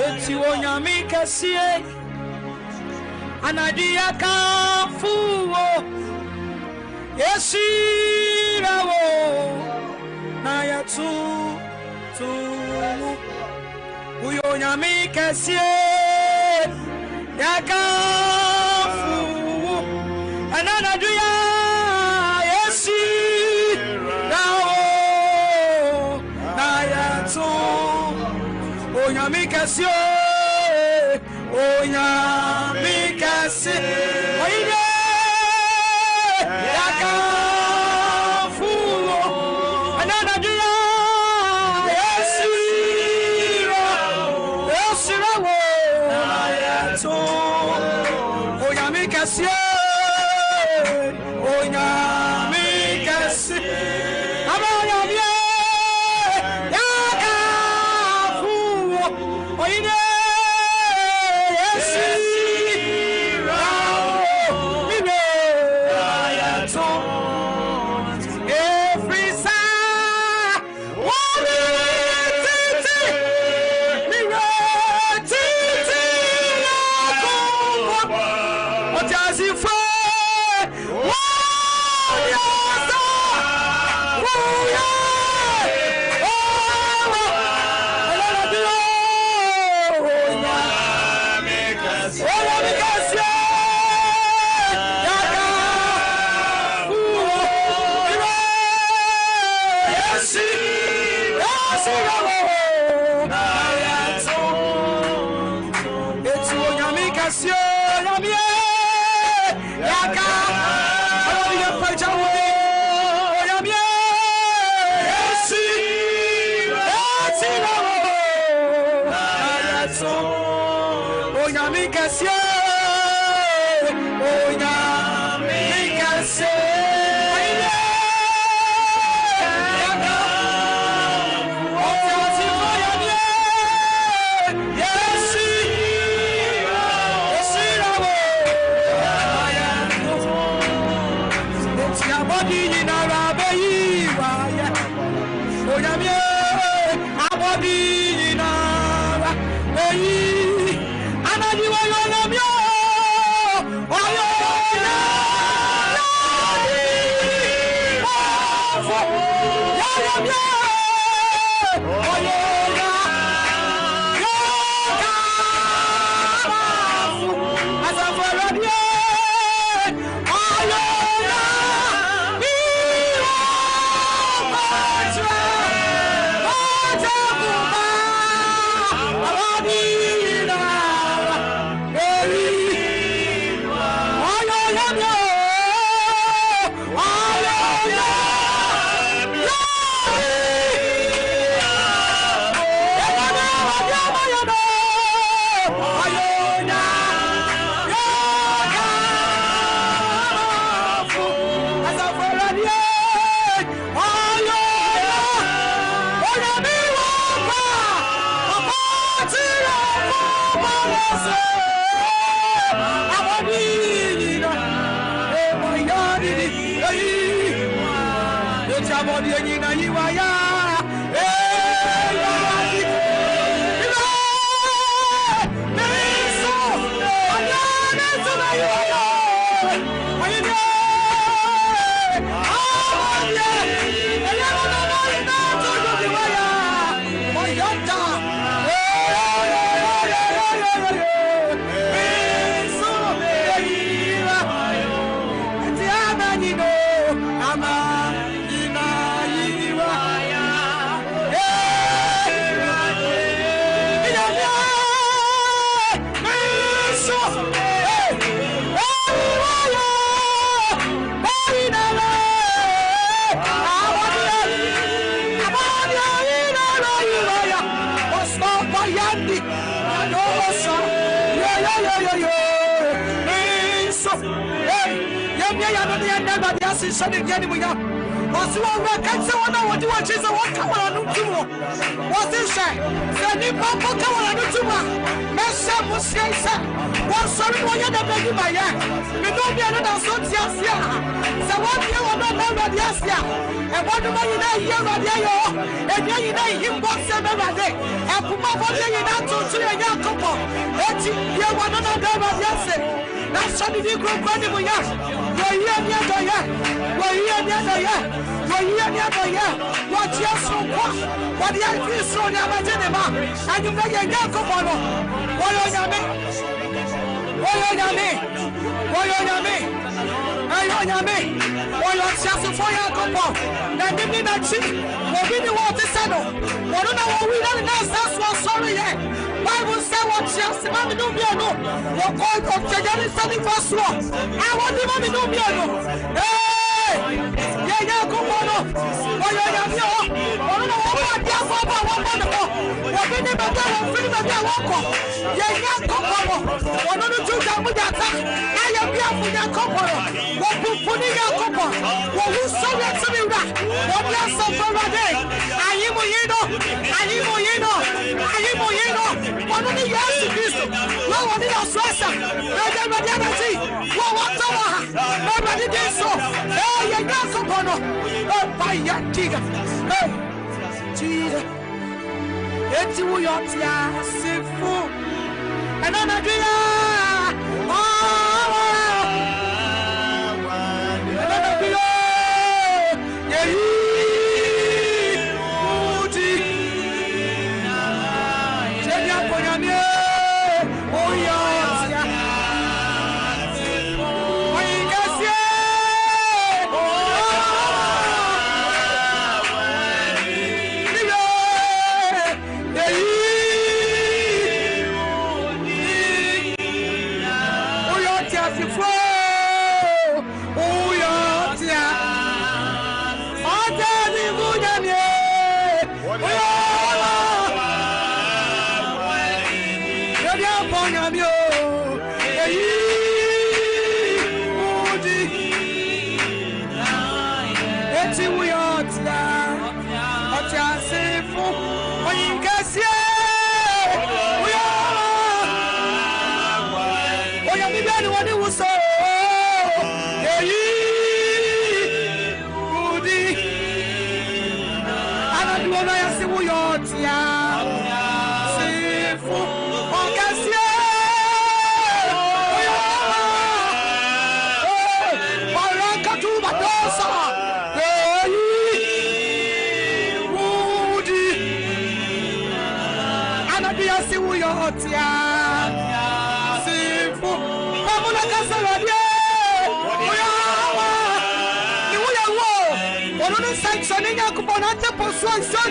eti onyami kasie anadia kafuwo yesirawo na yatu uyo onyami kasie yakafuwo ananadia yesirawo na yatu onyami kasie oide yakafuwo ananadia yesirawo na yatu onyami kasie was one that can say one what you watch is a one come on to was this shy the papa come on to Messa Musiensa was sorry when you're the baby by ya we don't be another so so what you want to know about Yasia and what do you know here about Yayo and you know him box every day and Puma for you not to a young couple and you want to know about Yasia that's what you grow funny with us you're here near the year we're here near the year we're here near the year what you so what you feel so never did about and you make a young couple what are you me what are you me what are you me Oyo siasu for your couple. Na dimi na chi. Obi ni what is said. Wono na wo wi na that's what sorry here. Bible say what siasu ma mi no bi eno. Wo call of Jejani standing for so. I want the ma mi no bi eno. Hey! Ya couple no. Oyo ya mi o. Wono na wo ba dia for ba wo ba no. Obi ni ba dia wo fili ba dia wo ko. Ya couple no. Wono no ju da mu da ta. Ayo bi afu ya couple. Puni ya kopo wo usome timiwa wo bia sofra day ayimu yino wono ni Yesu Kristo wo woni ya swasa na dia na ti wo watawa ha na dia so ya ya kopo no pa ya tiga tiga eti wo yo tia sifu enana dia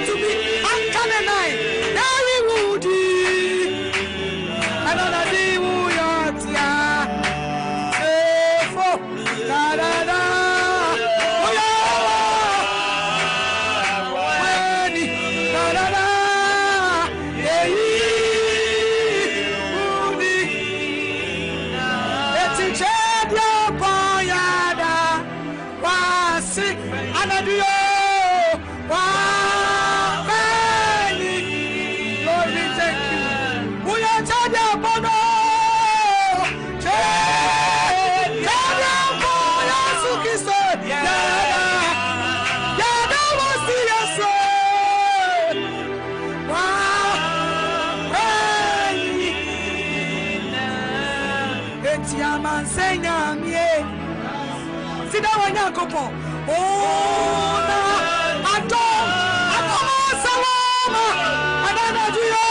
to be uncanny. Very woody. Another day, da da da. Kopo oh na ato salama adana dio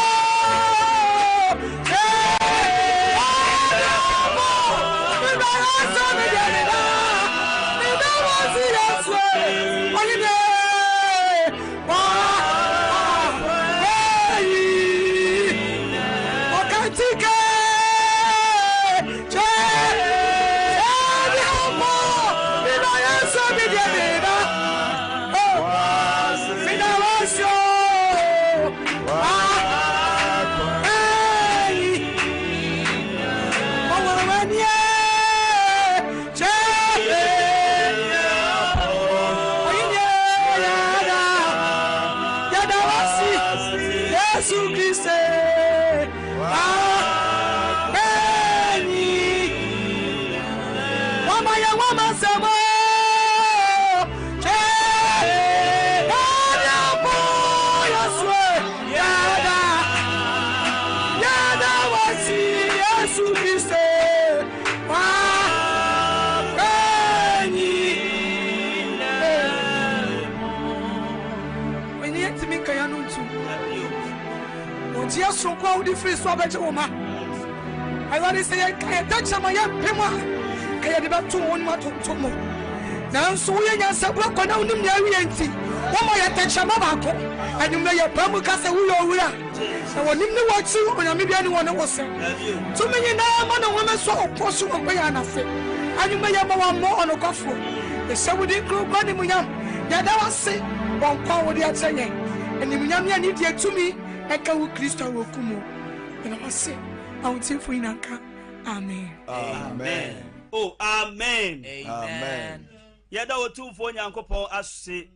Wasi Yesu Christe wa eni when you to me kayanu ntu otia so kwa udi free so abeje wo ma I want to say kaya dacha ma ya pema kaya de ba to won ma to mo na so ye nya sabura kwa na unim na awie nti wo mo ya dacha ma ba ko anyum ya pamu ka se wo yo wura na wonim ne wo chi wo nyame bia ne wo ne wo se to me nyina ma na wo me so oposo wo ya na fe anyum ya ma wa mo ono kofo e se wo di kru kwa ni munyam ya da wase won kwa wo di atenye eni munyam ya ni di etumi e ka wo Kristo wo kumu na wase awuti fu inanka amen amen oh amen amen ya da otumfo nyankopon ase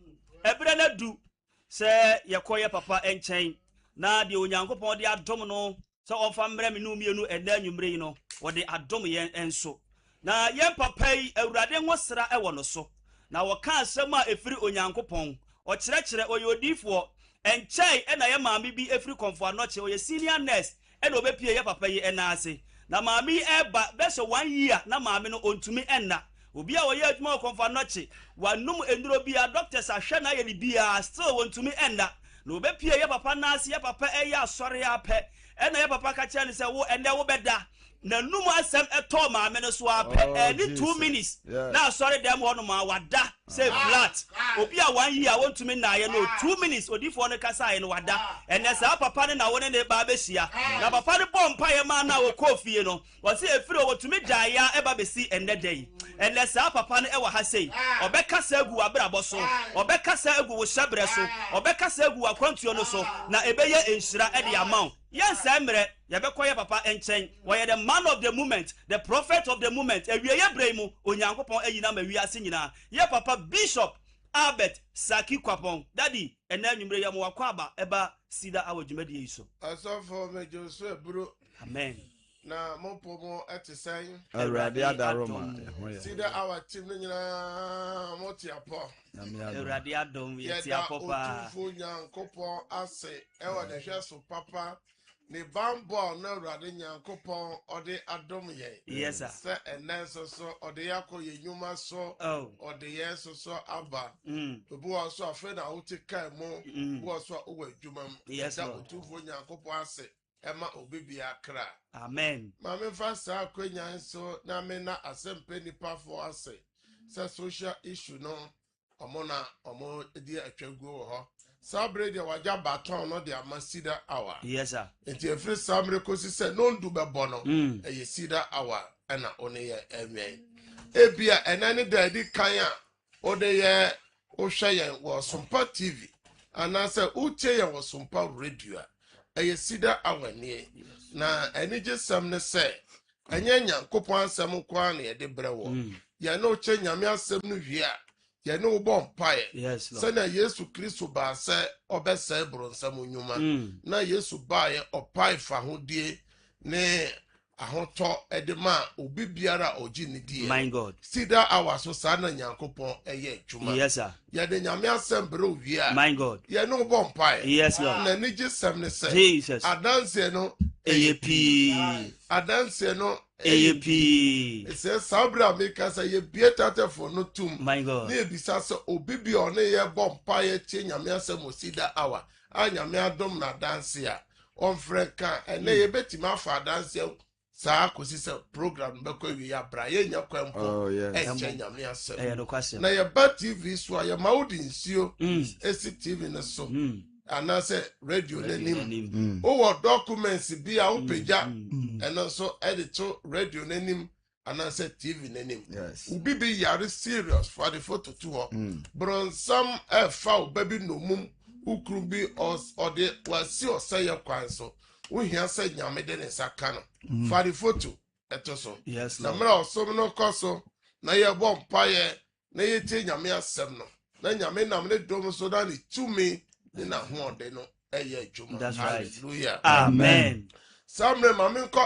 ebere na du se yekoye papa enchen na de onyankopon de adom no se ofa mbre me no mienu ena anwumre yi no wo de adom yen enso na yen papa yi awurade nwosra e wo no so na wo ka asem a efiri onyankopon o kire oyodifo enchen e na ye maame bi efiri konfo anoche oye senior nurse e na obepie ye papa yi ena ase na maame eba be so 1 year na maame no ontumi enna obi a woye adwuma konfo anoche wanum enduro bia doctors ahwe na ye bia still wontumi enna na obepie ye papa na ase ye papa eye asore ape ena ye papa ka kire ne se wo ende wo beda na num asem eto maame no so ape any 2 minutes na asore dem ho no ma wada say flat obi a 1 year wontumi na ye no 2 minutes odifo no kasa ye no wada ene sa papa ne na wone ne ba besia na papa ne bompa ye ma na wo kofie no wo se efiri wotumi jaya eba besi ende dey ene sa papa ne e wa ha sei obekasa agu abrabo so obekasa agu wo hyebre so obekasa agu akwantuo no so na ebeye enhira e de amount yes emre yebekoye papa enchen wo the man of the moment the prophet of the moment ewieye braimu onyankopon ayina ma wiase nyina ye papa Bishop Albert Saki Kwapon daddy ena nwumre ya mo wakwa eba sida awodwumade yiso asofo mejo so eburo amen na mopomo etisan awurade adaroma sida our team nyina motiapo awurade adom yetiapo pa otufo nyankopon ase ewa de hweso papa ne bambo na awurade nyankopon ode adom ye yes sir se enenso so ode yakọ ye nyuma so ode yeso so aba obu so afa na wotika mu wo so owa adwumam da otufo nyankopon ase ema obibi akra amen mame fasa akwenya so na me na asempe nipa fo ase se social issue no omo di atwaguo ho sabre de waja baton no de amasida hour yes sir enti efri samre kosi se no ndu bebo no eye sida hour na one ye enwen ebia enane da di kan a ode ye o hwe ye wo Sumpa TV anase uche ye wo Sumpa radio eye sida hour ne na enije sam ne se enye nyankopon asem kwa na ye de brewo ye no che nyame asem no hwie a ye no bo mpae yes lord se na Yesu Kristo ba se obese bronsam nyuma na Yesu ba ye opai fa hodie ne ahoto edema obi biara oji ne die my god sida awaso sa na nyankopon eye adwuma yes sir ye de nyame asem bre owia my god ye no bo mpae yes lord na ni gisem ne se Jesus adanse no AAP adanse no AAP se sabra make say ye bieta for no tum my god na ebisa se obibi one ye bompa ye che nyame asem osida awa anyame adom na danse a onfreka ene ye betima fa danse sa kosi se program be ko wi ya bra ye nya kwampo che nyame asem na ye ba TV so ye maudi nsio esi TV ne so anase radio nenim o documents bi a opeja eno so edito radio nenim anase TV nenim ubi bi yare serious for the photo to ho bronsam efa obabi nomum ukru bi ode wasi oseye kwanso uhia se nyame de ne saka no for the photo eto so na mra osom no koso na ye bom paye na ye tie nyame asem no na nyame nam ne dom so da ni tumi na ho de no eye adwuma hallelujah amen samre mame ko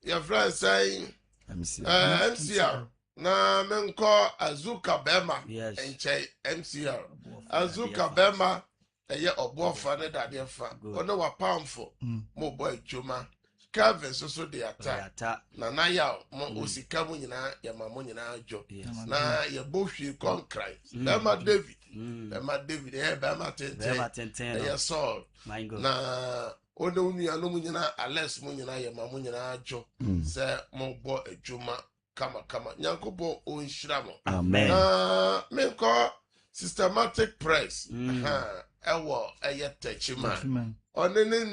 your friend say MCR na menko azuka bema enche MCR azuka bema eye obofa ne dade fa ono wa pamfo mo boy adwuma Calvin so de ata ata na na ya mo osika mu nyina ya ma mo nyina adwo na ye bo hwi konkrai bema David bema tenten ya Saul na one unua no mu nyina Alex mu nyina ya ma mo nyina adwo se mo bo adwuma kama nyankobo onhyira mo amen na me ko systematic press ewo eye techima one ne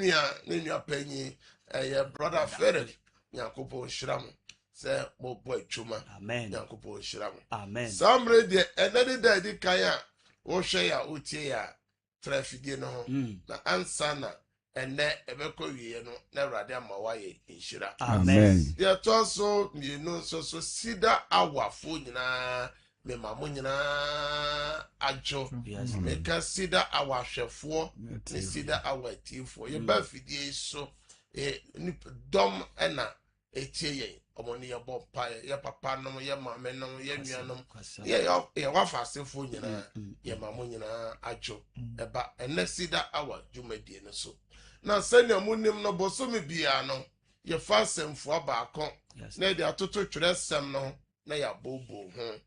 nua panyi eye brother Philip nyankobo onhyira mo se mo bo adwuma amen nyankobo onhyira mo amen samre de enade da di kan a wo hwe ya otie ya trafidie no ho na ansana ene ebekọ wiye no na Awurade ama waye nhyira amen ya toso mienu so sida awafo nyina me mamo nyina ajo me ka sida awahwefo ne sida awatifo ye ba fidie so ni dom ena etie ye omoni ye bo pa ye papa no ye mame no ye nuanom ye wafasefo nyina ye mamo nyina ajo eba ene sida awa dwumadie no so na senya munim no bosomi bia no ye fa semfo abaako na de atoto twere sem no na ya bobo ho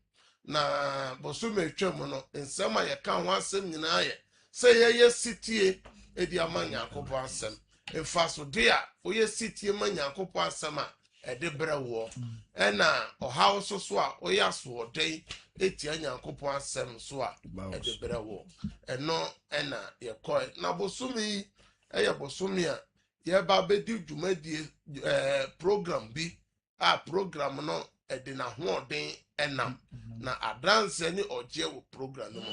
na bosomi atwam no nsem a ye ka ho asem nyina ye se ye sitie edi amanya akopo asem mfa so de a oye sitie manya akopo asem a ede brewo ena ohaw so a oye aso den etia nyakopo asem so a ede brewo eno ena ye koy na bosomi eye bosomi a ye ba bedi dwumadie program bi a program no ede na hoden enam na adance ni oje wo program no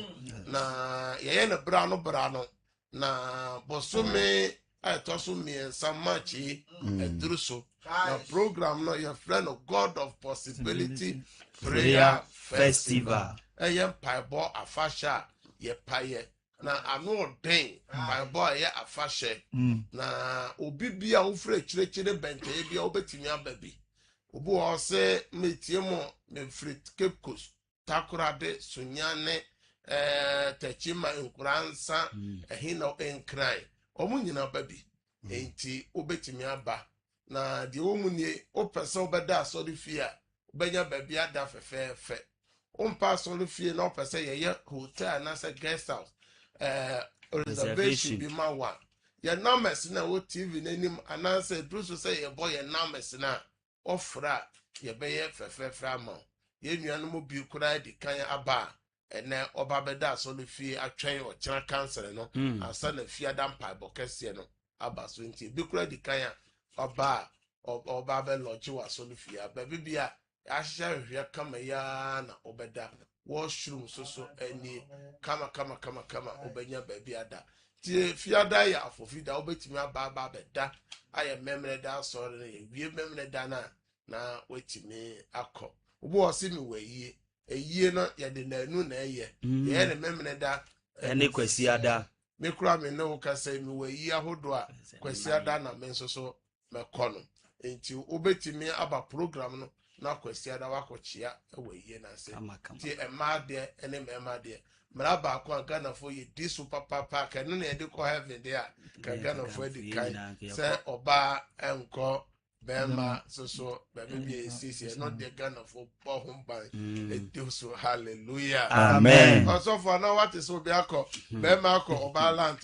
na ye na bra no na bosomi aitoso miensa machi edruso na program no your friend of God of Possibility Prayer Festival eye paibo afasha ye paye na ano den paibo ye afashe na obibia wo frɛ kyerɛkyerɛ bɛnte bia obetimi ababi obu o se metie mo me frit Cape Coast takorade sunyane techima nkuransa ehina enkran omu nyina babi enti obetimi aba na de omu nie opese obeda asori fie a obenya babi ada fefefe ompa asori fie na opese ye hotel na se guest house reservation bi mawa ye numbers na wo TV nanim ananse druso se ye boy ye numbers na ofra ye beye fefefe ama ye nuanom bi kura di kan aba ene oba beda asori fie atwen o kira cancer no asa na fie ada mpa bokese no aba so nti bi kura di kan oba be lodge wa asori fie aba bibia ahya hwehwe kama ya na obeda washroom so ani kama obenya baby ada tie fiada ya afofida obetimi aba beda aye memre da asori na wie memre da na wetimi akọ obo osimi wayie eyie no ye de nanu na eye ye ne memre da ene kwasi ada me kura me ne wo kasa mi wayie ahodo a kwasi ada na me so mekono enti obetimi aba program no na kwasi ada wakochia wayie na se ti emade ene memade mra ba ko Ghana fo ye disu papa ka no na ye de ko heaven there ka Ghana fo de kai se oba enko bema so baby be sisi no de Ghana fo pohum ban edisu hallelujah amen also for now what is so be akọ bema akọ oba land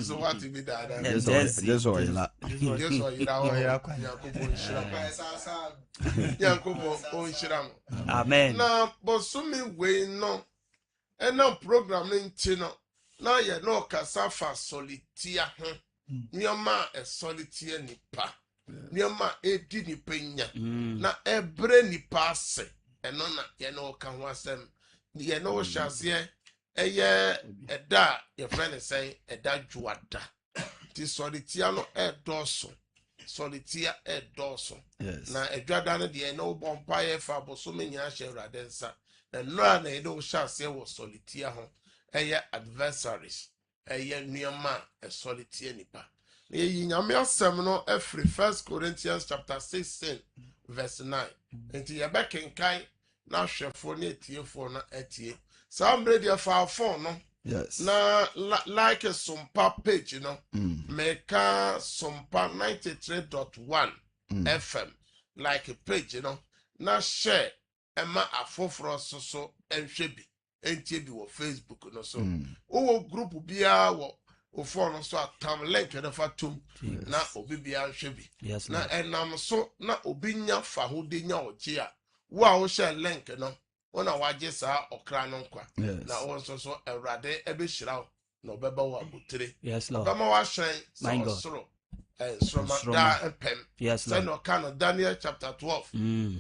so what be that Jesus oyila Yakobo onhyiram amen na bosumi we no ena program nti no na ye no kasa fa solitia ho nioma solitia nipa nioma edi nipa nya na ebre nipa ase eno na ye no ka ho asem ye no hyase eye eda ye friend say eda juada ti solitia no edoso solitia edoso na edwada no de no bompa ye fa bosome nya hye Awurade nsa na nora na edo hyase wo solitia ho eye adversaries eye nuoma solitia nipa na yi nyame asem no every 1 Corinthians chapter 16 verse 9 enti ye be kenkan na hwefo na etiefo na etie sambre de fa phone no Yes. Na like Sumpa page, you know. Meka Sumpa 93.1 FM. Like a page, you know. Na share Emma afofro so enhwebi. Entie bi wo Facebook no so. Wo group bia wo phone so atam link na fa tum na obi bia nhwebi. Yes, Na Lord. enam so na obi nya fa ho de nya oje a. Wo a wo share link no. Wona waje saa okra no nkwa. Yes. Na wo nso so Awurade ebe hyira wo na obeba wo abotire. Yes, Lord. Bama wa hyen My God. soro. Sroma da empem. Yes, Say Lord. no can Daniel chapter 12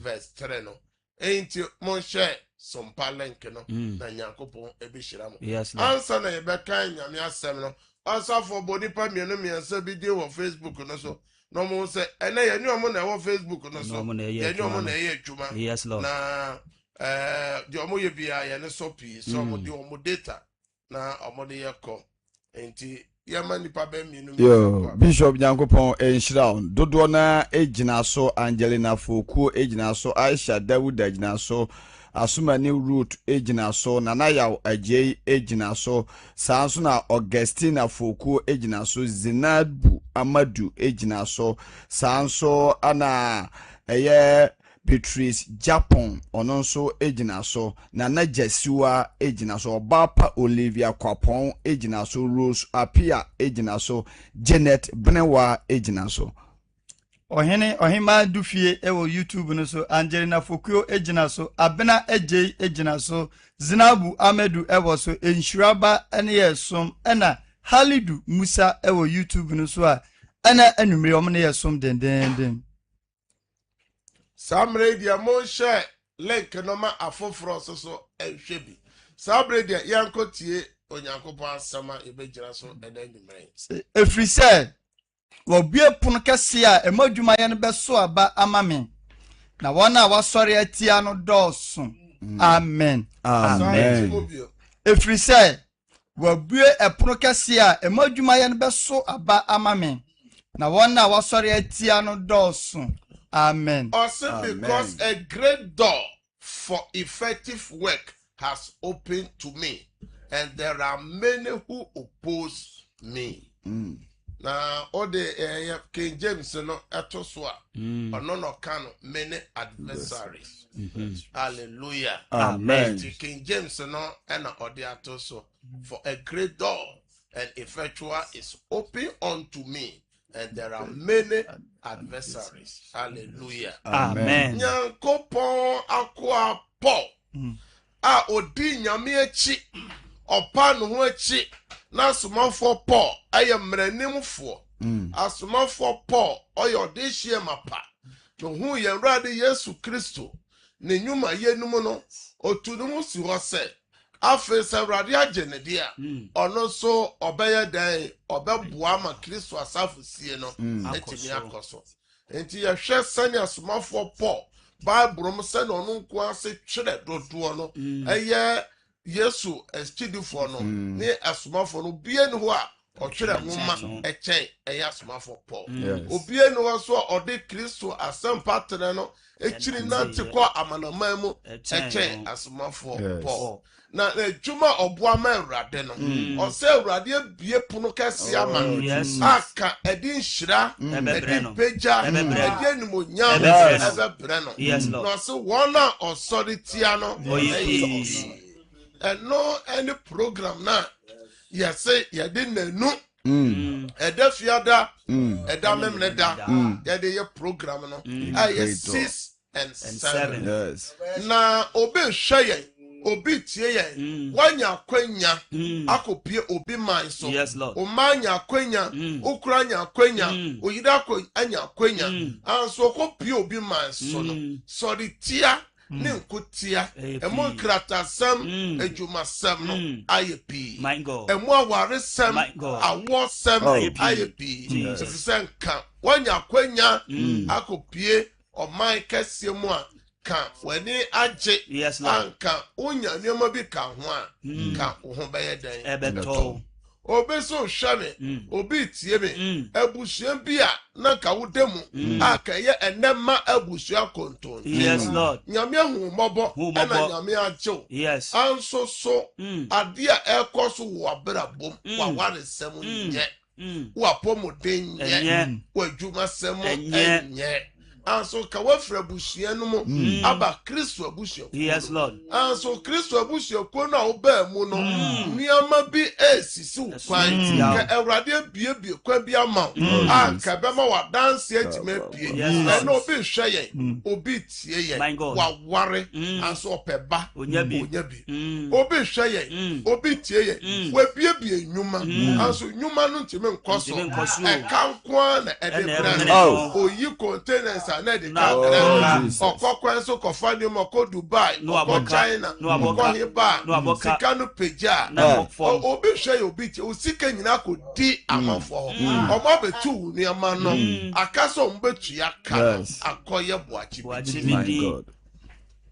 verse 3 no. Enti mon share Sumpa link no na Nyankopon ebe hyira mo. Yes, Lord. Ansa na yebeka nyame asem no. Ansa for body pa mienu miensa bi dey on Facebook no so. No mo say ene ye ni omo na wo Facebook no so. No mo na ye Ye ni omo adwuma na no. ye adwuma. Yes, Lord. Na the omo ye bia ye ne so pi so omo de omo data na omo de ye ko enti ye ma nipa ba mienu Yo, Bishop Nyankopon enhyira on. Dodo na ejina so Angelina Foku ejina so Aisha Dawud ejina so Asumani Root ejina so Nana Yaw Ajay ejina so Sanso na Augustina Foku ejina so Zinabu Amadu ejina so Sanso ana Beatrice Japan ono nso ejina so Nana Jesiwa ejina so Bapa Olivia Kwapon ejina so Rose Apia ejina so Janet Benewa ejina so Ohima Dufie ewo YouTube no so Angelina Fokuo ejina so Abena Ejei ejina so Zinabu Amedu ewo so Enshuraba ene yesom ena Halidu Musa ewo YouTube no so a ena enumere omne yesom den. Samre dia mon share link no ma afoforo so ehwebi. Samre dia yankotie Onyankopon asama ebegyira so enanimre. Efri se wo bie pun kese a emadwuma ye no beso aba amame na wona wasori atia no doso. Amen. Efri se wo bie epun kese a emadwuma ye no beso aba amame na wona wasori atia no doso. Amen. Also because a great door for effective work has opened to me, and there are many who oppose me. Now, all the King James no etoswa, or no can many adversaries. Hallelujah. Amen. King James no and the atoso for a great door and effectual is open unto me. And there are many adversaries. Hallelujah. Amen. Nyankopon akwa Paul. A odi nyame achi. Opa no ho achi. Na asomafo Paul aye mranimfo. Asomafo Paul oye odehie mapa. No hu ye Awurade Yesu Kristo. Ne nyuma yenum no otunu si ho se. Afe se Awurade agene dia ono so obeye dan obeboa ma Kristo asafo sie no etimi akoso enti ye hwe sane asomafo Paul Bible mo se no no nko ase twere dodo no eye Yesu estidifo no ne asomafo no bie ne ho a otwere nwoma echen eye asomafo Paul obie ne ho so ode Kristo asempa tere no echiri nante kwa amanaman mu echen asomafo Paul na juma obua ma Awurade no o se Awurade bie pono kase ama aka edin hira edin peja edin nimonya ebebre no no se wona authority no no any program na yes ye dey nanu eda fiada eda memne da ye dey program no ay 6 and 7 Yes. na obi hweye obi tie ye wanya kwanya akopie obi man so o manya kwanya okura nya kwanya oyida ko anya kwanya anso kopie obi man so no sorry tia ne nkotia emo nkrata sam ejuma sam no ayepi emo aware sam awo sam ayepi senka wanya kwanya akopie o man kese mu a ka wani aje anka unya nioma bi ka ho a ka ho beye den ebeto obi so hwɛ obi tie me abusua bi a na ka wo demu aka ye enema abusua konton Yes, Lord. nyame hu mmɔbɔ ɛna nyame agyew Yes. anso so ade a ɛkɔ so wɔ abrabom wa waresɛm nyɛ wa pomoden nyɛ wa adwumasɛm nyɛ anso ka wafra abusua no mu aba Kristo abusua. Yes, Lord. Anso Kristo abusua ko na oba mu no nneɛma bi esisi wo kwan ka Awurade biebie kwan bi ama anka bɛma wa dance atime pie na obi hwɛ yɛn obi tie yɛn wa ware anso ɔpɛba onya bi obi hwɛ yɛn obi tie yɛn wa biebie nnwuma anso nnwuma no ntime nkɔso ɛka nko na ɛde brɛ oyi containers na de ka okokwan so kofa ni mo ko Dubai ko China ko hiba sika no peja obi hwe obi ti osika nyina ko di amanfo omo betu ni ama no akaso mbetu ya ka akoye boachi bi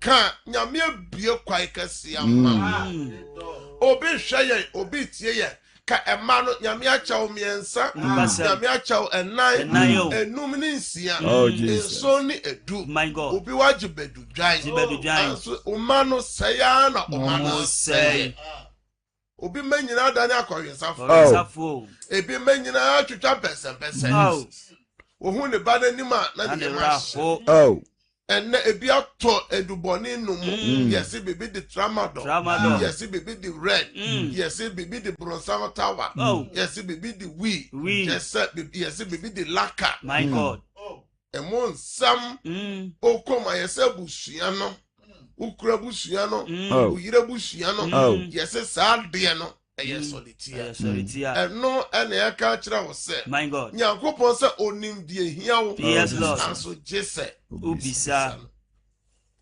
ka nyame bie kwai kase ama obi hwe ye obi tie ye ka ema no nyame achaw miensa nyame achaw enan enum ni nsia enso ni edu obi waje bedu dwan so umano seya na umano sey obi manyina dani akoyensafo ebi manyina atwetwa pesen ohun ne ba nanim a na de ma enne ebi ato eduboni numu yesi bibi the tramadol yesi bibi the red yesi bibi the bronzano tower yesi bibi the we yesi bibi the laka. My God. Emon sam okoma yesi busua no ukura busua no uyire busua no yesi saa de no eye solitia eno ene ya ka kira wo se my God nyankopon se onim die hia wo anso jese ubisa.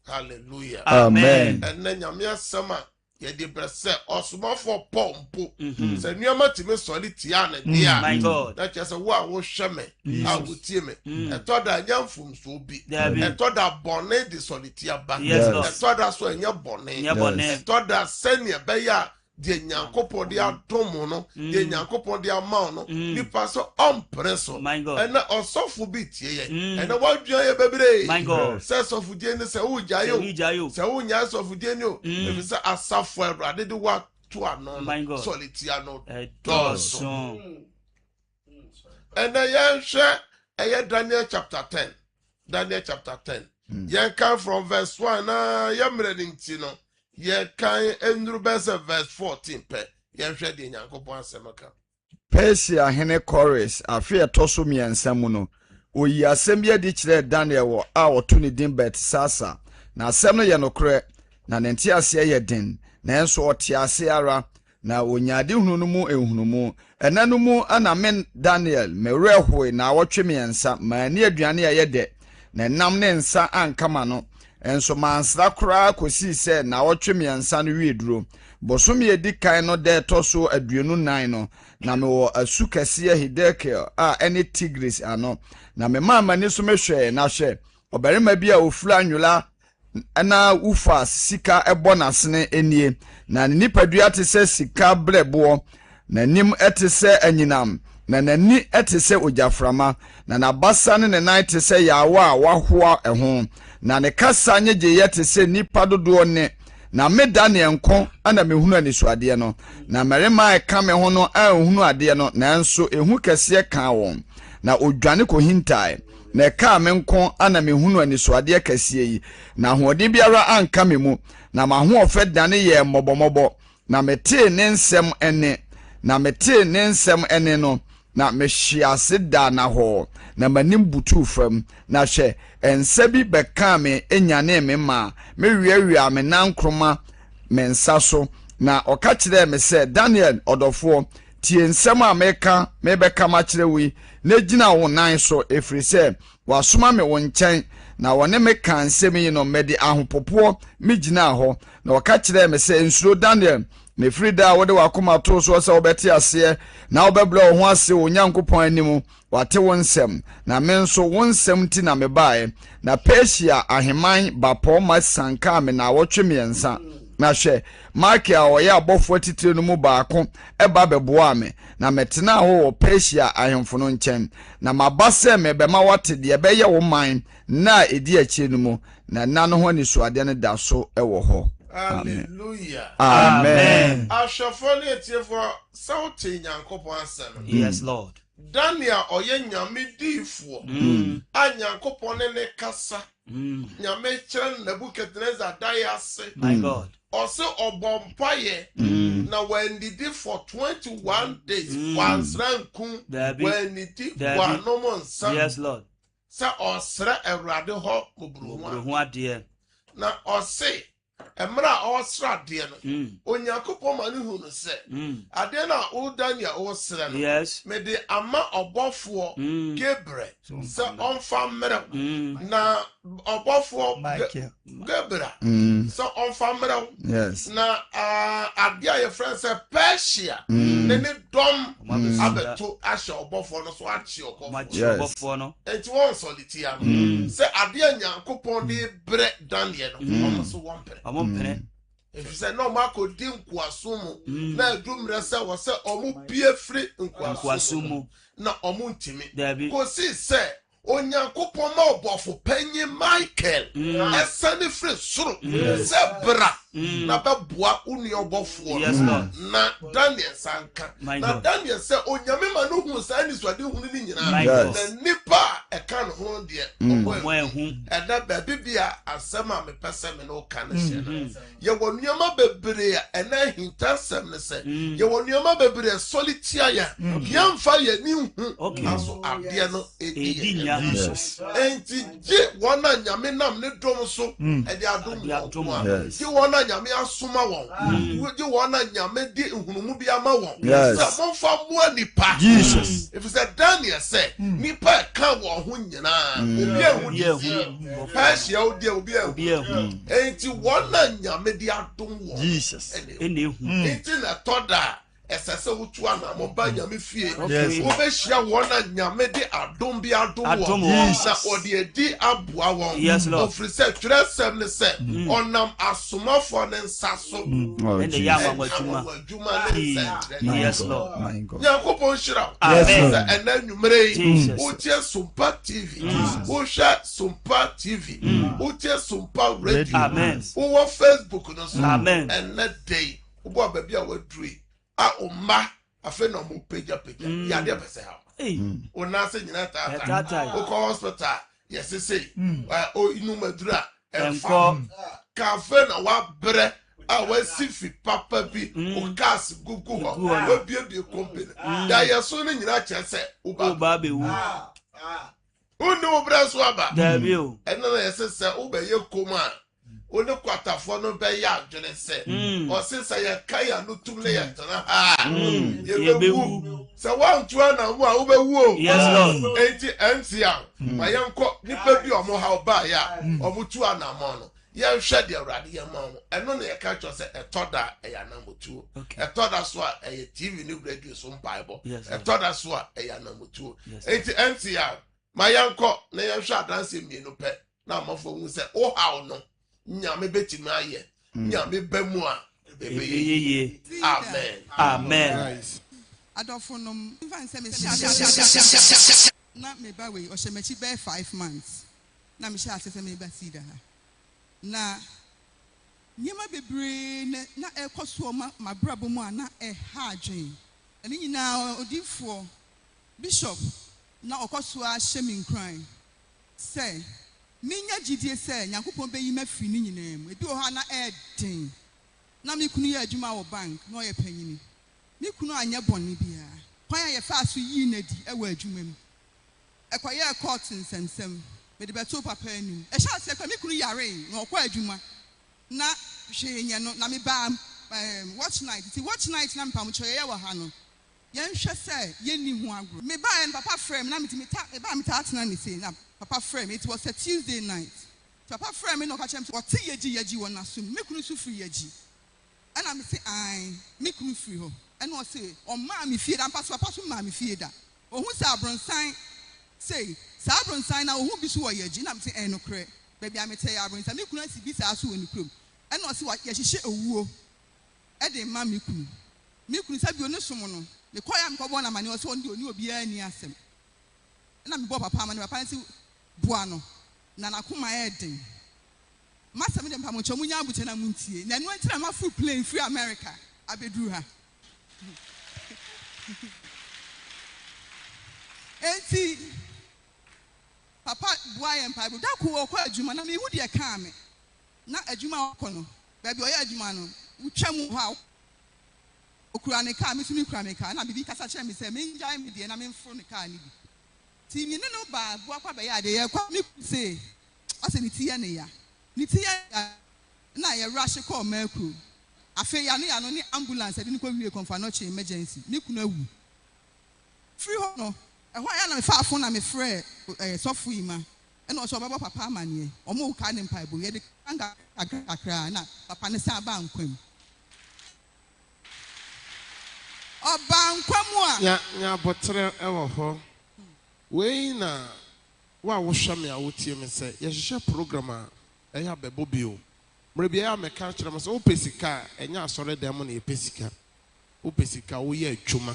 Hallelujah. Amen. Ene nyame asema ye de brese osomafo pompo se nuama time solitia na dia my God na chese wo a wo hweme a wo tie me etoda nyamfum so bi etoda bone de solitia ba etoda so enye bone etoda senia be ya de nyankopon de adomo no de nyankopon de ama no nipa so ompreso ena osofo bi tie ye ena wadua ye bebre my God se sofo die ne se ujayo se unya sofo die ne o e se asafo Awurade de wa to anon solitia no doso ena yenhwe eye Daniel chapter 10 yen come from verse 1 na yemre nti no ye kan enduru verse 14 pe ye hwe de nyankopon asemaka Persia hene Kores afi etoso miensa mu no oyi asem ye di kire Daniel wo a oto ni din Belshazzar na asem no ye nokre na nenti ase ye din na enso ote ase ara na onyade hunu no mu ehunu mu enanu mu ana men Daniel mewre hoi na wotwe miensa ma ni aduane ye de na nam ne nsa ankama no enso mansra kura kosi se na wotwe miensa no wieduro bosom ye di kan no de toso aduonu nan no na me wo asu kase Hidekel a ene Tigris ano na me mama ni so mehwe na hwe obarima bi a ofura anwula ana ufa sika ebo nasene enie na nipadua te se sika brebo na nim etese anyinam na nani etese ojaframa na nabasa ne nan te se yawa wahoa eho na ne kasa nye je yete se nipa dodo ne na me Daniel nko ana me hunu anisuade no na merema eka me ho no a hunu ade no nanso ehu kese ka won na odwane ko hintai na ka me nko ana me hunu anisuade kese yi na hoode biara anka me mu na ma ho ofe dane ye mobomobo na mete ne nsem ene na mete ne nsem ene no na me hyiase da na ho na manim butu fam na hwe ensa bi beka me enyane me ma me wiawia me nankroma me nsa so na oka kire me se Daniel odofo tie nsem a meka me beka ma kire wi na gina wo nan so efri se wasoma me wo nkyɛn na wone me kan nsem yi no mede ahopopo me gina ho na oka kire me se nsuro Daniel ne frida wode wakoma to so se obeti ase na obeblo ho ase onyankopon animu wate wonsem na me nso wonsem ti na me bae na Persia aheman bapo ma sanka me na wotwe miensa na hwɛ Michael a ɔyɛ abɔfoɔ titire no mu baako ɛba bɛboa me na metena ho wɔ Persia ahemfo no nkyɛn na maba sɛ mebɛma wate deɛ ɛbɛyɛ wo man na edi akyire no mu na nna no ho anisoade no da so ɛwɔ hɔ. Hallelujah. Amen. Ashafo ne tiefo sauti nyankopon asɛm. Yes, Lord. Daniel oye nyame diifo. A nyankopon ne kasa. Nyame kyerɛ Nebuchadnezzar dae ase. My God. Ɔse ɔbɔmpaye na wandidi for 21 days. Wansranku wandidi wanom nsa. Yes, Lord. Sɛ ɔsrɛ Awurade hɔ mobruhu. Na ɔse Emra Osra Diana. Onyankopon manu hu no sɛ ade na o Daniel o srɛ no. Yes. Me de ama ɔbɔfoɔ Gabriel sɛ ɔmfa mmerɛ na ɔbɔfoɔ Gabriel sɛ ɔmfa mmerɛ. Yes. Na ade a yɛfrɛ sɛ Persia ne dɔm abeto ahyɛ ɔbɔfoɔ no so akyɛ ɔbɔfoɔ no. Enti wɔn solitia no sɛ ade a Nyankopon de brɛ Daniel no ɔmo so wɔn pere. If you say no Marco dim kwasumu na adumre sɛ wɔ sɛ ɔmo pie firi nkwasumu na ɔmo ntimi ko si sɛ Onyankopon ma ɔbɔfo panyi Michael ɛsane firi soro sɛ bra na bɛboa uni ɔbɔfoɔ na Daniel sanka na Daniel sɛ onyame ma no hu sɛ ni swade hu ni nyina na nipa ɛka no ho deɛ ɔbɔ ehu ɛda baabi bia asɛm a mepɛ sɛ me no ka no hyɛ no yɛwɔ nneɛma bebree a ɛna hinta sɛm ne sɛ yɛwɔ nneɛma bebree solitia ya yɛmfa yɛ ni hu aso adeɛ no edi Yes. Enti je wana nyame nam ne dom so ɛde adom wɔn je wana nyame asoma wɔn je wana nyame di nhunumu bi ama wɔn sɛ monfa moa nipa Jesus if said Daniel sɛ nipa ka wɔn ho nyinaa obi ehu Persia obi ehu enti wana nyame di adom wɔn Jesus ene ehu enti na toda ɛsɛsɛ wotu anamo ba nyame fie wobɛhyia wɔn na nyame de adom bi adom wɔn na ɔde adi aboa wɔn ɔfiri sɛ twerɛsɛm ne sɛ ɔnam asomafoɔ ne nsa so ɛne yɛ adwuma ne nsɛnkyerɛ nyankopɔn hyira sɛ ɛna nnwumere yi wotie Sumpa TV wohwɛ Sumpa TV wotie Sumpa Radio wowɔ Facebook no so ɛnɛ dei wobɔ baabi a waduru a umma afe no mo pagya ya de pese ha o na se nyina tata o ko hospital yes say o inu madura enfo cafe na wa bre a wa sifi papa bi o gas gugu ho wa bie company da yeso ni nyina che se o ba be wu unu bre so aba da bi o eno na yes se o be ye koma One kwatafo no be ya adwene se o se sa ye kaya no tum le ye tana ye be wu se wan tuwa na mu a wo be wu o yes lord enti entia ma ye nko nipa bi o mo ha ba ya o mo tuwa na mo no ye hwe de awrade ye ma mo eno na ye ka cho se etoda e ya na mo tuo etoda so a e TV ni radio so Bible etoda so a e ya na mo tuo enti entia ma ye nko na ye hwe adanse mienu pe na amafo hu se o ha no nyame beti maye nyame bemu a bebe amen adofonom fan se me na me ba we o se me chi be 5 months na me sha se me ba si da na nyema bebre na ekoso ma brabo mu a na ha adwen eni nyina odifo bishop na okoso a hye nkran say minya gidie se Nyankopon beyi mafiri ni nyinam ebi o ha na eden na me kunu ya adwuma wo bank na o ye panyini me kunu anya bonni bia kwan ya fa so yi na di e wa adwuma mu ekoye court nsensem me de beto papa anim e sha se kwa me kunu yare na okwa adwuma na hwe nye no na me ba watch night na mpam choye ya wa ha no yen hwe se yenni hu agro me ba en papa frame na me ti me ba me ta atena ni se na papa frame it was a Tuesday night papa frame no ka chem what yeji won asum me kunu su free yeji ana me say ai me kunu free ho ana o say o ma me fie da papa so ma me fie da o hu sa abronsan say sa abronsan na o hu bi so wo yeji na me say no kre baby am tell abronsan me kunu asi bi sa so woni krom ɛna ɔsi wa yɛhyehyɛ owuo ɛde mma me kunu sɛ bi oni som no me kɔ ya me kɔbɔ na mane ɔsɛ ɔno de oni obiara ni asɛm ɛna me bɔ papa ama ne papa nsi boa no na nakoma ɛden masɛm de mpa mo kyɛ mo nya abute na mo ntie na ɛno ntina ma full plane free America abɛduru ha enti papa boa yɛ mpa da ko wɔ kɔ adwuma na me hu de ka me na adwuma ɔkɔ no baabi ɔyɛ adwuma no wotwa mu hɔ okura ne kaa me so me kura me kaa na bibi kasa kyerɛ me sɛ me ngyae me deɛ na me mforo ne kaa ne bi ti mi ne no ba boa kwa bɛyɛ ade yɛ kwa me se ɔsɛ ne ti yɛ ne ya na yɛ rush kɔ ɔmaakuro afei ya no ne ambulance ɛde ne kɔ wie kɔmfa no kye emergency me kunu awu free hɔ no ɛhɔ ya na me fa afo na me frɛ sɔfo yi ma ɛna ɔsɛ ɔbɛbɔ papa amaneɛ ɔmo ka ne mpaebɔ yɛ de kanga kakra na papa ne sa ba nkwam ɔba nkwam a nya botre ɛwɔ hɔ wei na wa wohwɛ me a wotie me sɛ yɛhyehyɛ program a ɛyɛ abɛbɔ bio mmerɛ biara mɛka kyerɛ me sɛ wopɛ sika a ɛnyɛ asɔre dɛm mo na yɛpɛ sika wopɛ sika woyɛ adwuma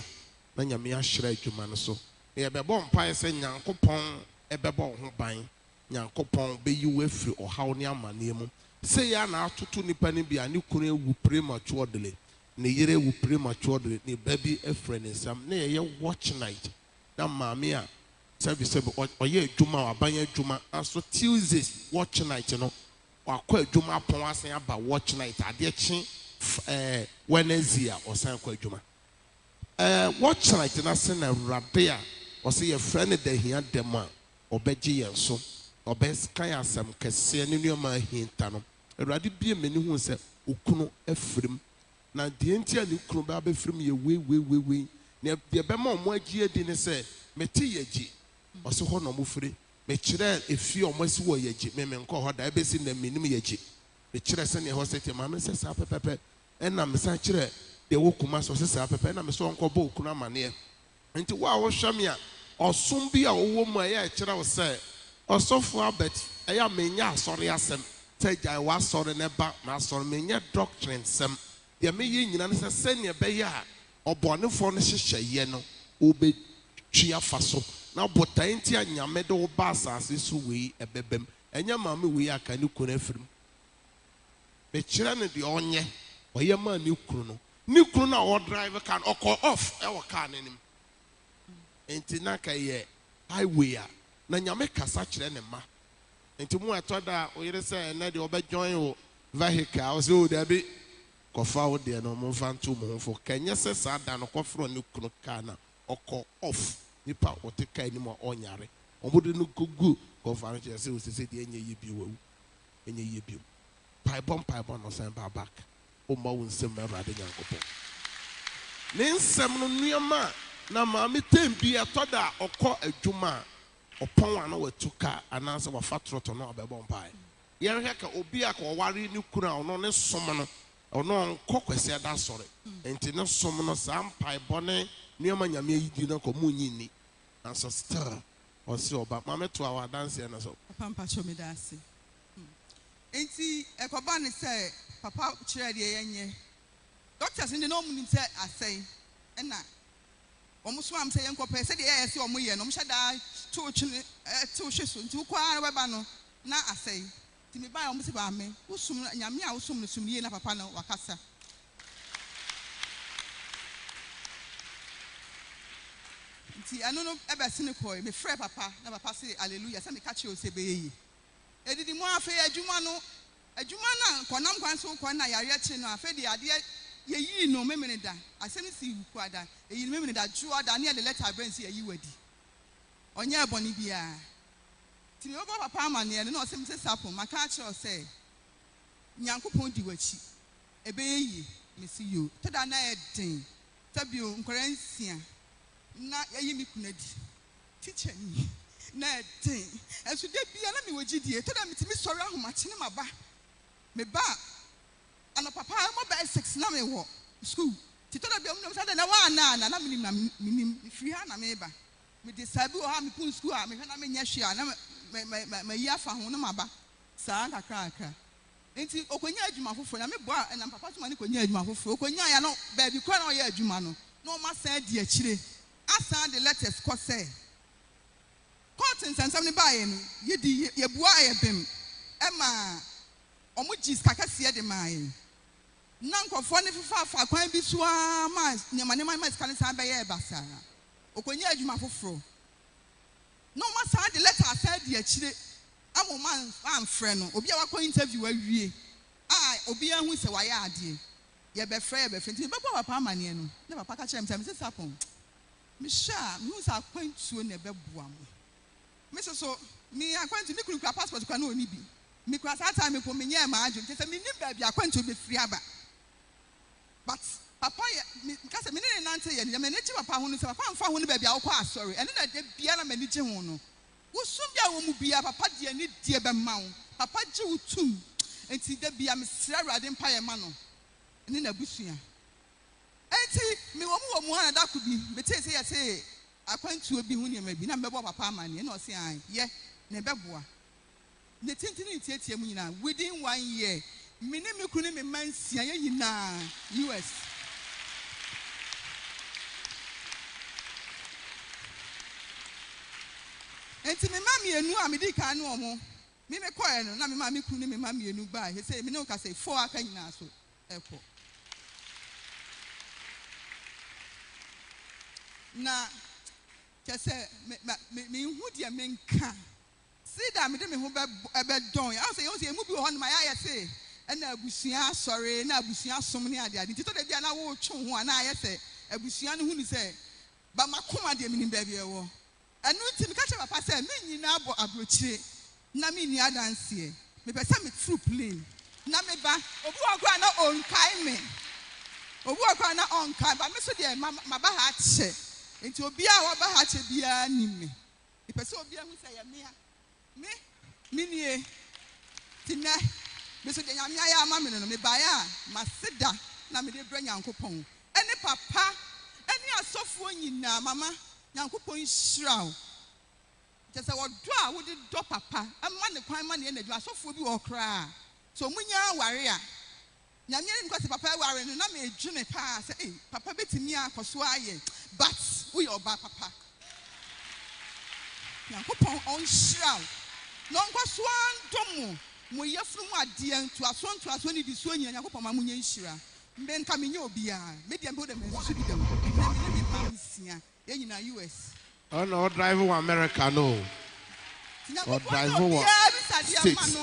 na nyame ahyerɛ adwuma no so yɛbɛbɔ mpaeɛ sɛ nyankopɔn ɛbɛbɔ wo ho ban nyankopɔn bɛyi wo afiri ɔhaw ne amanneɛ mu sɛ yɛ na atoto nipa no bi a ne kunu awu prematurely ne yere awu prematurely ne ba bi afiri ne nsam na yɛyɛ watch night na maame a sɛbi ɔyɛ adwuma aban adwuma aso Tuesdays watch night no wakɔ adwuma apɔn asan aba watch night adeɛ kye Wednesday a ɔsan kɔ adwuma watch night na se na Awurade a ɔsɛ yɛfrɛ ne da hia dɛm a ɔbɛgye yɛn so ɔbɛkan asɛm kɛseɛ ne nneɛma ahinta no Awurade bie m'ani hu sɛ okunu afirim na deɛ nti a ne kunu ba bɛfirim yɛ wei na deɛ bɛma ɔmo agye adi ne sɛ mete yɛgye ɔsɛ hɔ na ɔmo firi mekyerɛ efi ɔmo asi wɔ yɛgye meme nkɔ hɔ da ɛbɛsi na menim yɛgye mekyerɛ sɛ ne hɔ sɛ tiɛ maame sɛ saa pɛpɛpɛ ɛna mesa kyerɛ deɛ wɔ kuma sɛ ɔsɛ saa pɛpɛ ɛna mesɛ ɔnkɔ bɔ okunu amaneɛ nti wo a wohwɛ me a ɔsom bi a ɔwɔ mu a ɛyɛ kyerɛ wo sɛ ɔsɔfo abet ɛyɛ menya asɔre asɛm sɛ gyae w'asɔre ne ba na asɔre menya doctrine sɛm deɛ meyɛ nyina ne sɛ sɛnea ɛbɛyɛ a ɔbɔnefoɔ no hyehyɛeɛ no wobɛtwi afa so na botae nti a nyame de wo ba asase so wei ɛbɛbɛm ɛnyɛ maame wei aka ne kunu afirim mekyerɛ no deɛ ɔnyɛ ɔyɛ maa ne kunu no a ɔdrive car no ɔkɔ off ɛwɔ car no anim nti na ka yɛ highway a na nyame kasa kyerɛ ne ma nti mu ɛtɔ da oyere sɛ ɛnɛ deɛ ɔbɛjoin wo vehicle a ɔsɛ o dabi kɔfa wo deɛ no ɔmomfa nto mo ho fo kɛnyɛ sɛ saa da no kɔfrɛ ne kunu car na ɔkɔ off nipa ɔte car anim a ɔnyare ɔmode no gugu kɔfa no kyerɛ sɛ osese deɛ ɛnyɛ yie bio wawu ɛnyɛ yie bio paebɔ no ɔsan ba back ɔmma wo nsɛm Awurade Nyankopɔn ne nsɛm no nneɛma na maame tem bi ɛtɔ da ɔkɔ adwuma a ɔpɔn ano watu ka anaasɛ wafa trɔtɔ no ɔbɛbɔ mpae yɛrehwɛ ka obi a ka ɔware ne kunu a ɔno ne som no ɔno ɔnkɔ kwasi ada asɔre nti ne som no saa mpaebɔ ne nneɛma nyame ayidi no kɔ mu nyinni nanso still ɔsi ɔba maame to a wadanseɛ no so papa mpakyɛ me da ase enti ɛkɔba ne sɛ papa kyerɛ deɛ yɛnyɛ doctors ndi na ɔmo nim sɛ asɛe ɛna ɔmo so am sɛ yɛnkɔpɛ sɛdeɛ yɛyɛ sɛ ɔmo yɛ no ɔmo hyɛ daa tew hwe so nti wokɔ ara bɛba no na asɛe nti meba a ɔmo sɛ baame wosum nyame a wosum no sum yie na papa no wakasa nti ɛno no ɛbɛsi ne kɔɛ mefrɛ papa na papa sɛ hallelujah sɛ meka kyerɛ wo sɛ bɛyɛ yie ɛdidi mu afei adwuma na kɔnam kwan so kɔ na yareɛ kye no afei deɛ adeɛ yɛyii no memene da asɛm si wuku ada ɛyi no memene da dwoa da ne yɛde letter brɛ nsi yɛyi wadi ɔnyɛ ɛbɔne biara nti mebɛbɔ papa amanneɛ no na ɔsɛm sɛ sapo maka akyerɛ sɛ Nyankopɔn di w'akyi ɛbɛyɛ yie mesi yo tɔda na ɛden tabio nkɔrɛ nsia na yɛyi me kuna di teacher ni na ɛden ɛso de bia na me wɔgyi die tɔda metimi sɔre ahomakye ne maba meba ana papa mo bɛ 6 na me wɔ school ti tɔda bia mo sɛ na wa na minim free ha na me ba me de sabi wɔ ha me pun school a me hwɛ na me nya hwe a na me yi afa ho na maba saa kakra Nti okonya adwuma foforo na me bo a na papa tuma ne konya adwuma foforo okonya ya no baby kwa na oya adwuma no no ma san di akire asan the letters ko say cotton sansam ne bae no yedi ye bua ayebem ema omugis kakase de mai na nkofo ne fifa kwan bi so a ma nyama ne ma ska ne san be ye basa okonya adwuma foforo no ma san the letter asan di akire amo man amfrɛ no obi a wakɔ interview awie obi ahu sɛ wayɛ ade ye be frɛ nti be bɔ papa amane no na papa ka kyerɛ me sɛ sapon me sha me hu sɛ akwantuo na be boa mo me so me akwantu ne kuru passport kwa na oni bi me kura sa time ko me nyɛ ma adwo nti sɛ me ni ba bi akwantuo be free aba but papa me ka sɛ me ne nante ye me ne chi papa ho no sɛ papa amfa ho no ba bi a wokɔ asɔre ɛne na de bia na me ni gye ho no Usubia wumubia papa die ni die be ma wo papa gye utum enti da bia me sra awrade mpa ye ma no ne na busua enti me wo mu ha na da ko bi me te se ye se akwantuo bi hu ne ma bi na me bo papa amane na o se an ye ne beboa ne tintini tietie mu nyina within 1 year me ne me kunu ne me mansia ye nyina US enti me mami enu a me di kan no omo me koe no na me mami kunu ne me mami enu ba he say me ne ka say 4 aka nyina so eko na kese me hu dia me nka see that me de me ho be don I say you say emu bi ho no ma ya say na abusua asore na abusua som ne ade ade ti to da bia na wo twu ho na ya say abusua no hu ni say ba makoma de me ni ba bia wo anu ti me ka che papa say me nyina abo abrochire na me ni adanse me pese me true plane na me ba obu akwa na onkai me obu akwa na onkai ba me so de ma ba ha che enti obi a wa ba ha che bia ni me pese obi a hu say ya me nie ti na me so de nyame aya ma me no me ba ya ma seda na me de bra nyankopon ene papa ene asofo nyina mama nyankopon hyiraw just say wodo a wodi do papa amma ne kwan ma ne na dwa asofo bi wo kra so munya ware a nyame ni ko se papa ware no na me dwene pa say papa betimi akoso aye but we oba papa nyankopon on hyiraw no nkwaso andomo mo yefunu mu ade ntoaso ni di so nyina nyankopon ma munya hyira mbe nka menye obi a me de mbe de me so bi dem na me bi pa nsia yenyina US oh no drive to America no or drive to States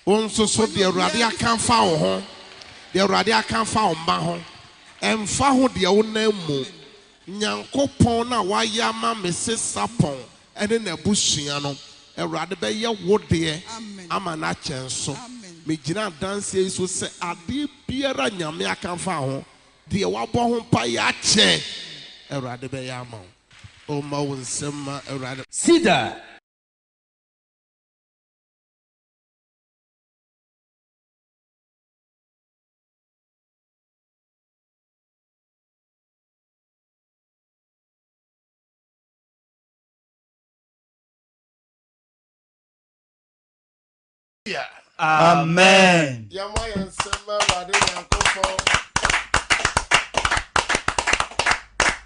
onso so de awrade akan fa wo ho de awrade akan fa wo ma ho emfa ho de wo na mu nyankopon na wayama me sesapon ene na busua no awrade be ye wo de ama na chenso me gina dance so se ade biara nyame akan fa ho de wabɔ ho pa ya che awrade be ya ma o ma won sema awrade sida Amen. Yamayan sema awrade nyankopon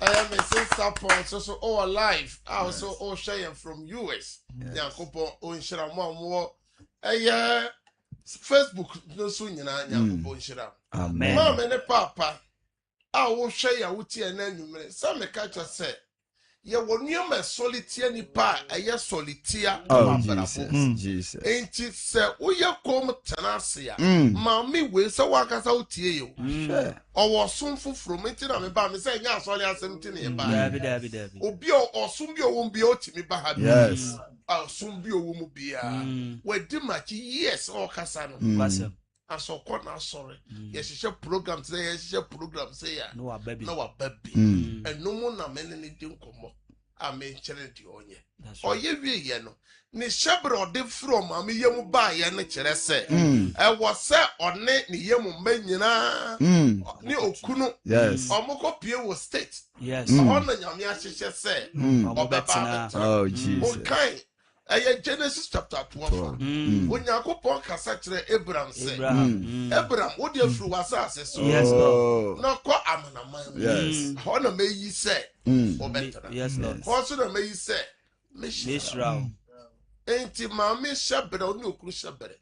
I am a sister Paul, so all alive. I also all share from US. Nyankopon o nshira mo Facebook no so nyina nyankopon nshira. Amen. Mama ne papa a wo hwe ya wuti na anwumre. Some catch say ye wonu ma solitia ni pa solitia Jesus. Enti se uye kom tenase ya mami we se wakasa utie yo owo somfo from enti na me ba me se nya asole asem ti ne ba obi osum bi owo bi otimi ba ha Yes. Osum bi owo mu bia we di machi yes o kasa no aso ko na sorry ye hye program say ye hye program say ya no wa baby enu mu na me ne di nkomo amen chere di onye oye wie ye no ni shebre ode from am yemu ba ye ne chere se e wo se one ni yemu mba nyina ni okunu omoko pie wo state yes on na nyame ahyehyɛ se Oh Jesus. okay ɛyɛ Genesis chapter 12 onyankopɔn kasa kyerɛ Abraham sɛ Abraham wode afiri w'asase so na kɔ amanaman hɔ na mayi sɛ wobɛtena hɔ so na mayi sɛ mehyira enti maame hyɛ berɛ ne okuru hyɛ berɛ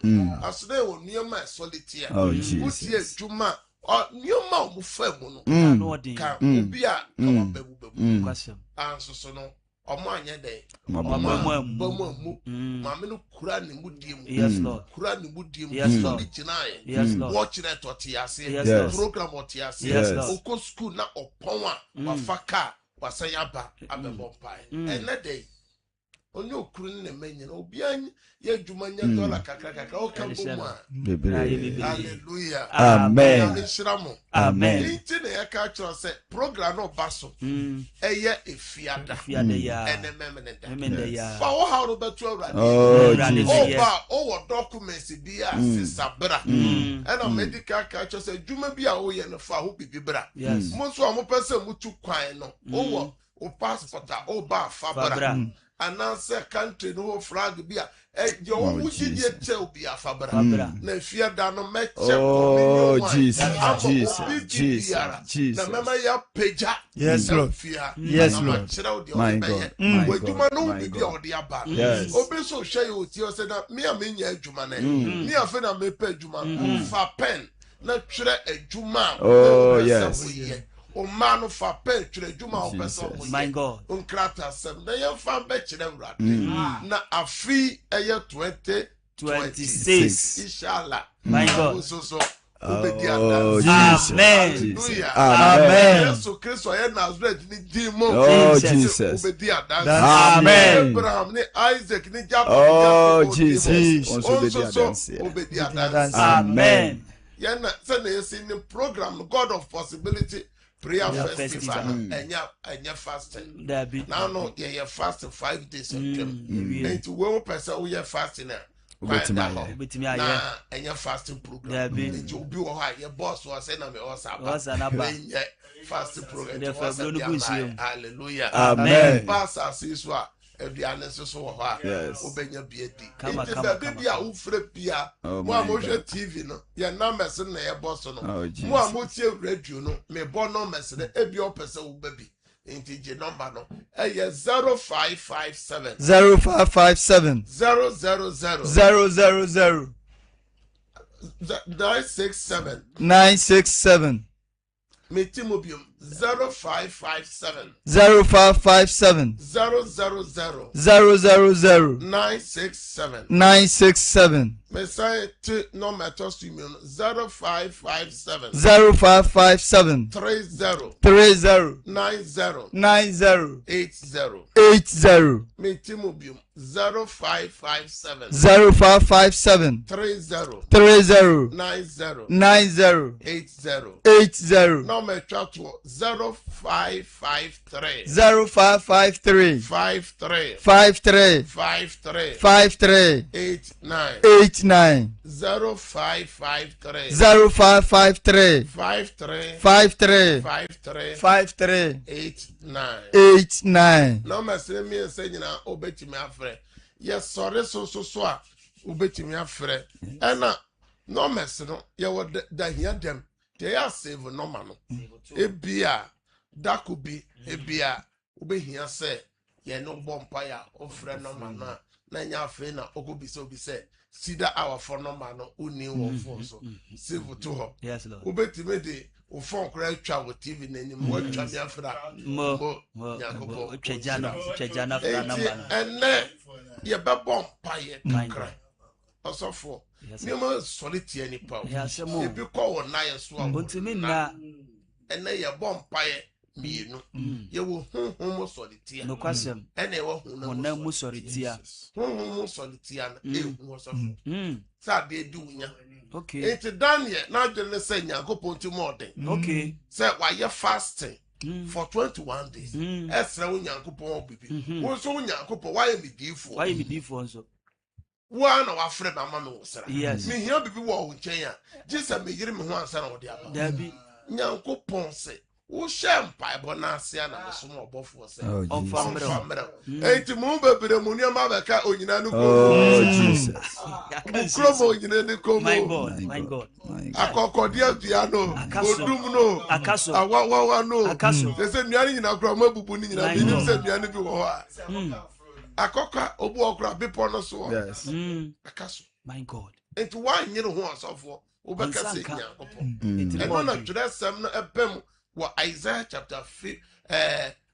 asɔre wɔ nneɛma ɛsɔle tia wotie adwuma nneɛma a ɔmofa mu no ka obi a ka wabamu anso so no ọmọ anyẹ dẹ ọmọ amu maame no kura ne mu die mu kura ne mu die mu sọmi gyina yẹ wɔkyerɛ tɔte ase program ɔte ase okɔ school na ɔpɔn a wafa kaa wasan aba abɛbɔ mpae ɛnɛ dɛ onye okuru ne mɛ nyina obiara yɛ adwuma nyɛ dɔla kakra ɔka bɔ mu a hallelujah amen nhyira mo amen nti na yɛka kyerɛ sɛ program no ɔba so ɛyɛ efiada ɛne mɛmene da fa wo ha no bɛto awurade ɔba ɔwɔ documents bi a sisabra ɛna medical ka kyerɛ sɛ adwuma bi a woyɛ no fa ho bibi bra mo nso a mopɛ sɛ mutu kwan no ɔwɔ o passport a ɔba fa bra anaasɛ country no flag bi a ɛyɛ wɔn mu gyidie kyɛ obi afabra na fiada no mɛkyɛ Jesus na mɛma yɛ pagya fia na makyerɛ wo deɛ ɔde bɛyɛ w'adwuma no wo bibi a ɔde aba obi so hwɛ yɛ ɔtie ɔsɛ na me a menya adwuma no me afei na mepɛ adwuma fa pen na twerɛ adwuma a wopɛ sɛ woyɛ Omano fa pen twerɛ adwuma a wopɛ sɛ woyɛ nkrata asɛm na yɛmfa bɛkyerɛ Awurade na afi ɛyɛ 2026 inshallah so obedi adanse amen Yesu Kristo yɛ Nazareth ni din mo Jesus obedi adanse amen Abraham ni Isaac ni Jacob Jesus obedi adanse amen yɛna sɛ na yɛsi ni program God of Possibility prayer festival enya fasting now no yeah fasting 5 days of them and we person we fasting na enya fasting program and you be your boss was say na me fasting program hallelujah amen pastor says what aduane so wɔ hɔ a wobɛnya bi adi nti baabi bi a wofrɛ bia mo a mohwɛ TV no yɛ numbers na yɛbɔ so no mo a motie radio no mebɔ numbers no ebi ɔpɛ sɛ woba bi nti gye number no ɛyɛ 0557 0557 000 967 Metimobium 0557 0557 000 967 Messiah to no matter to me 0557 0557 30 90 80 Metimobium 0557 0557 30 90 80 no matter to 0553 0553 53 89 0553 53 89 no matter me say nyina obetimi afre yes sorry so a obetimi afre ena no mess no ye wo da hia dem they are save no man no ebia that could be ebia obehia say ye no bompa ya ofre no man na nya afre na okobi say sida our for no man no uni wo for so save to ho yes Lord obetimi de o phone kra twa wo TV na nim wo twa me afra mo twejana fra na man ene ye be bompa ye kakra osofo ni mo solitaire ni pa e bi ko wo na ye so a ontimi na ene ye bompa ye mienu ye wo honhom solitaire no kwasem ene wo honhom mu solitaire honhom solitaire na ehu osofo sa de di unya okay enti Daniel na dwene se nyankopon ti modern okay say why you fasting for 21 days esra wo nyankopon obibi wo so wo nyankopon why me difo nso wa na wa frɛ mama me wo sra yes me hia bibi wo nkyɛn a Jesus me yiri me ho ansa na wo de aba dabi nyankopon se wohyɛ mpaebɔ no ase a na mesom ɔbɔfoɔ sɛ ɔmfa mmerɛ enti mo bebree mu nneɛma bɛka onyina no Oh, Jesus. kuro ma onyina no kɔ my mu god my god akɔkɔde adua no Akaso. odum no Akaso. awawawa no Akaso. sɛ sɛ nnua no nyina korɔ mabubu no nyina My menim God. sɛ nnua no bi wɔ hɔ a akɔka obu ɔkora bepɔ no so Yes. aka so my god enti woanyere ho ɔsɔfoɔ wobɛka sɛ Ansanka. nyankopɔn ɛno na twerɛsɛm no ɛbɛm wɔ Isaiah chapter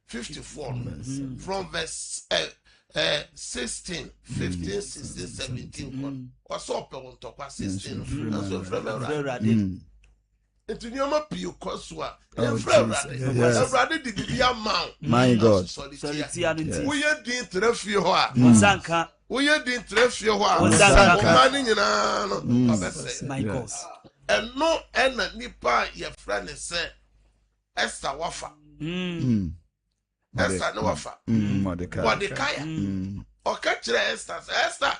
54 from verse 16 15 16 17 ɔsɛ ɔpɛ wo ntɔkwa 16 nso ɔfrɛ me Awurade nti nneɛma pii kɔ so a yɛmfrɛ Awurade Awurade de biribi ama wo My God. sɔretia no nti woyɛ din tena fie hɔ a ɔnsanka woyɛ din tena fie hɔ a Ɔnsanka. ɔma no nyinaa no ɔbɛsɛ my god ɛno ɛna nipa a yɛfrɛ ne sɛ Esther wafa Esther ne wafa Mordecai. Mordecai ɔka kyerɛ Esther sɛ Esther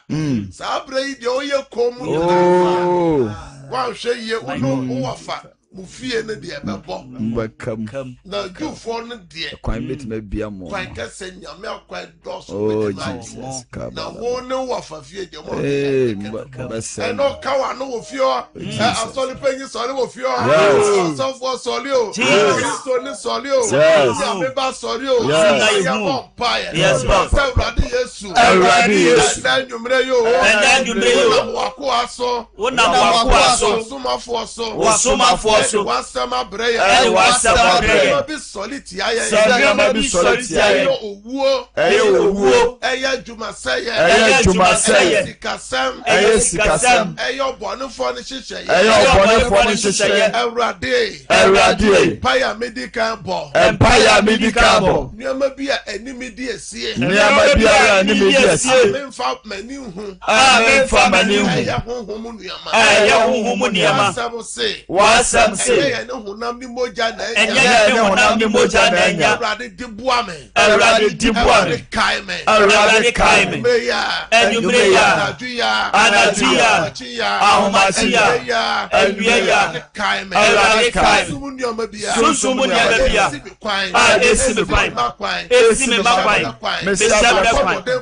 saa berɛ yi deɛ woyɛ kɔn mu nyinaa Oh, woanhwɛ yie wono wowafa mo fie no deɛ ɛbɛbɔ mbakam. kam na Jewfoɔ no deɛ Kwan betumi abia mo. kwan kɛsɛ nyame akwan dɔso Oh, bɛde ma Jesus. wo. na Kabala. wo ne wafa fie deɛ mo Hey, ɛno mbasem. kawa no wɔ fie hɔ asɔre panyin sɔre wɔ fie hɔ Yes. asɔfoɔ sɔre o Jesus. kristo ne sɔre o Yes. nyame ba sɔre o Yes. yɛbɔ mpaeɛ Yes, Lord. sɛ Awurade Yesu Awurade Yesu. ɛnɛ nnwummerɛ yi o Ɛnɛ nnwummerɛ yi o. wonam w'akoa so wonam wakoa so ɔsomafoɔ so Ɔsomafoɔ so. ɛde w'asɛm abrɛ Ɛde yɛn w'asɛm abrɛ yɛn. nneɛma bi sɔre tia yɛn Sɛ nneɛma bi sɔre tia ɛyɛ yɛn. owuo Ɛyɛ owuo. ɛyɛ adwumasɛyɛ Ɛyɛ adwumasɛyɛ. ɛyɛ sikasɛm Ɛyɛ sikasɛm. ɛyɛ ɔbɔnefoɔ no hyehyɛeɛ Ɛyɛ ɔbɔnefoɔ no hyehyɛ. Awurade Awurade. mpaeɛ a medi kan bɔ Empire midi kabo. nneɛma bi a anim di esie Nneɛma biara anim di asie. memfa m'ani hu Memfa m'ani hu. ɛyɛ honhom nneɛma ɛyɛ honhom nneɛma asɛm se W'asɛm ɛyɛ se. yɛn ne honam ne mogya na ɛnyɛ ɛnya ne honam ne mogya na ɛnya Awurade di boa me Awurade di boa me. Awurade kae me Awurade kae me Anwummerɛ yi a Anwummerɛ yi a anadwo yi a Anadwo yi a ahomakye yi a ahomakye yi a awia yi a awia yi a Awurade kae me Awurade kae me. Sunsum nneɛma bi a Sunsum nneɛma bi a esi me kwan esi me kwan. esi me ma kwan mesabra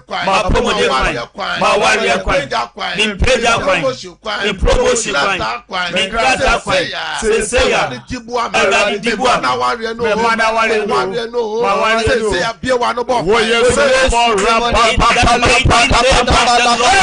kwan mapɔmɔden kwan mawareɛ kwan mempagya kwan mempromotion kwan menkrata kwan seseya Awurade di boa me na wareɛ no Mema na wareɛ no. wareɛ no Ma wareɛ no. seseya bie wa no bɔ Wo Yesu mo rapa pa pa pa pa pa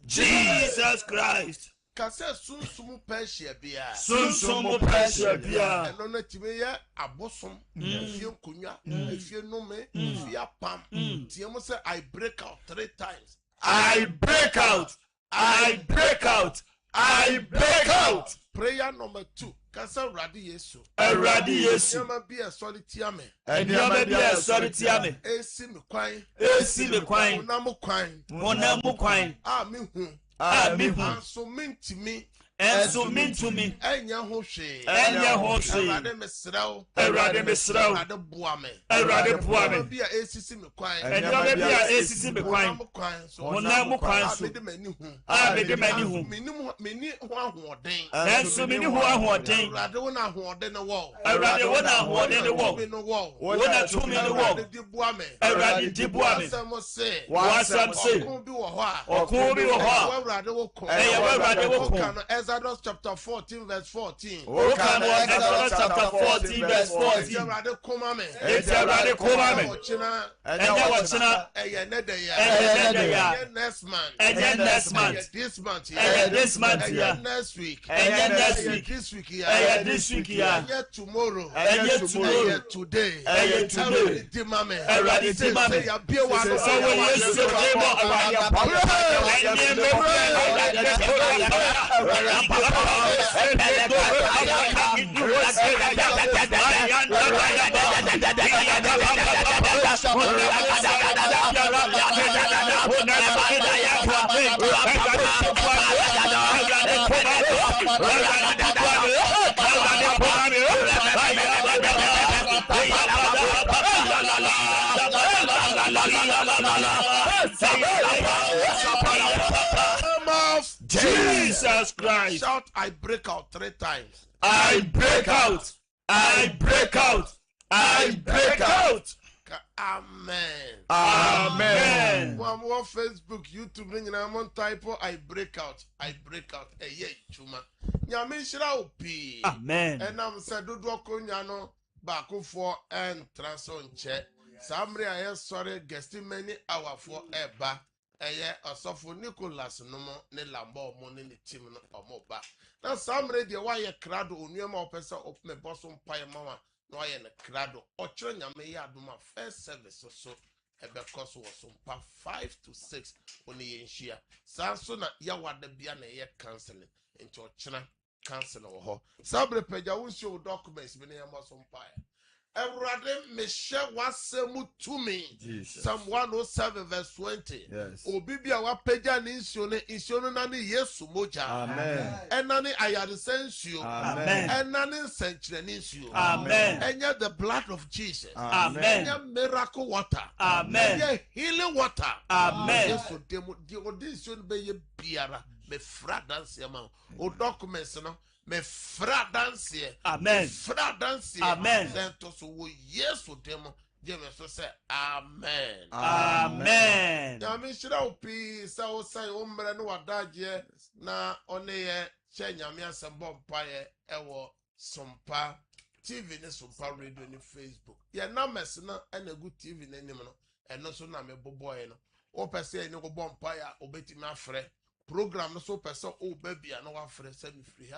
Jesus Christ. mekase sunsumu persia bia sunsumu persia bia eno na time ye abosom efie nkonwa efie nome efie apam tie mo say I break out 3 times. I break out. I break out. I break out. Prayer number 2. Kasa Radi Yesu. Radi Yesu. Nyama bi esori tia me. Nyama bi esori tia me. Esi me kwan. Esi me kwan. Onamu kwan. Onamu kwan. Me hu. Me hu. Anso mintimi. Enso mintumi. Enya ho hwe. Enya ho hwe. Erade mesrawo. Erade mesrawo. Erade boa me. Erade boa me. Bi a esisi me kwan. Nyama bi a esisi me kwan. Onamu kwan. Onamu kwan so. Me de mani hu. Me de mani hu. Meni ho ahoden. Enso meni ho ahoden. Erade wo na ahoden no wo. Erade wo na ahoden no wo. Wo na tumi no wo. Erade di boa me. Erade di boa me. Wasam se. Wasam se. Okun bi wo ho a. Okun bi wo ho a. Erade wo ko. Erade wo ko. Exodus chapter 14 verse 14. Exodus chapter 14 verse 14. Erade koma me. Erade koma me. Enya wachina. Eye nede ya. Next month. Next month. This month. This month. Next week. Next week. This week. This week. Tomorrow. Tomorrow. Today. Today. Dimame. Erade dimame. Ya bia wa no. So we use to demo Jesus Christ. Shout, I break out 3 times. I break out. I break out. I break out. Amen. Amen. One more Facebook, YouTube, I'm on type. I break out. I break out. Hey, chuma. Nyame shira opi. Amen. And I'm said do konyano back for and transon che. Samri I sorry guesting many hour for eba. Eye osofo Nicholas no mo ne lambo mo ne team no omoba. Na samre de wa ye krado onuema opesa op me bosom paye mama no ye ne krado. Ochro nyame ye adoma first service so ebe koso wasompa 5 to 6 oni ye nhia. Sanso na ya wada bia na ye canceling. Enti ochra cancel wo ho. Sabre pagya wo show documents bi ne ye mosompa. Erade meshe wasemu to me. Psalm 107 verse 20. Yes. Obibia wa peja ni insione na ni Yesu moja. Amen. Ena ni ayadesensio. Amen. Ena ni nsenchire ni insio. Amen. Enya the blood of Jesus. Amen. Enya miracle water. Amen. Enya healing water. Amen. Yesu demo di odinsione be ye biara me fra dance ma. O documents no me fra dance. Amen. Fra dance. Amen. Then to so Yesu demo James so say amen. Amen. Ya me shira opi sa o sai o mre no wadaje na one ye che nyame asembọ mpaye ewo Sompa TV ne Sompa Radio ne Facebook. Ye numbers na anagu TV na nim no eno so na me boboy no. O pese ni go bọ mpaye obetimi afre. Program no so pese o baby na wa afre se me free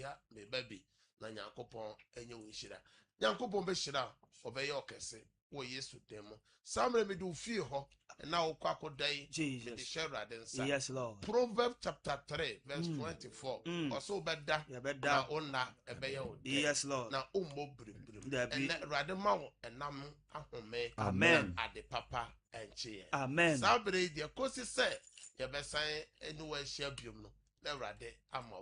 ha me baby na Nyankopon enye wo nhira. Nyankopon be hira obeye okese wo Yesu demo. Samre me do fie ho na wo kwako dai me de share densa. Yes, Lord. Proverbs chapter 3 verse 24. Also beda na onna ebeye o. Yes, Lord. Na ummo brim. Dabi. And rade ma wo enam ahome. Amen. Ade papa enche. Amen. Sabre de kosi se ye besan enu wa hia biom no. Na rade ama wo.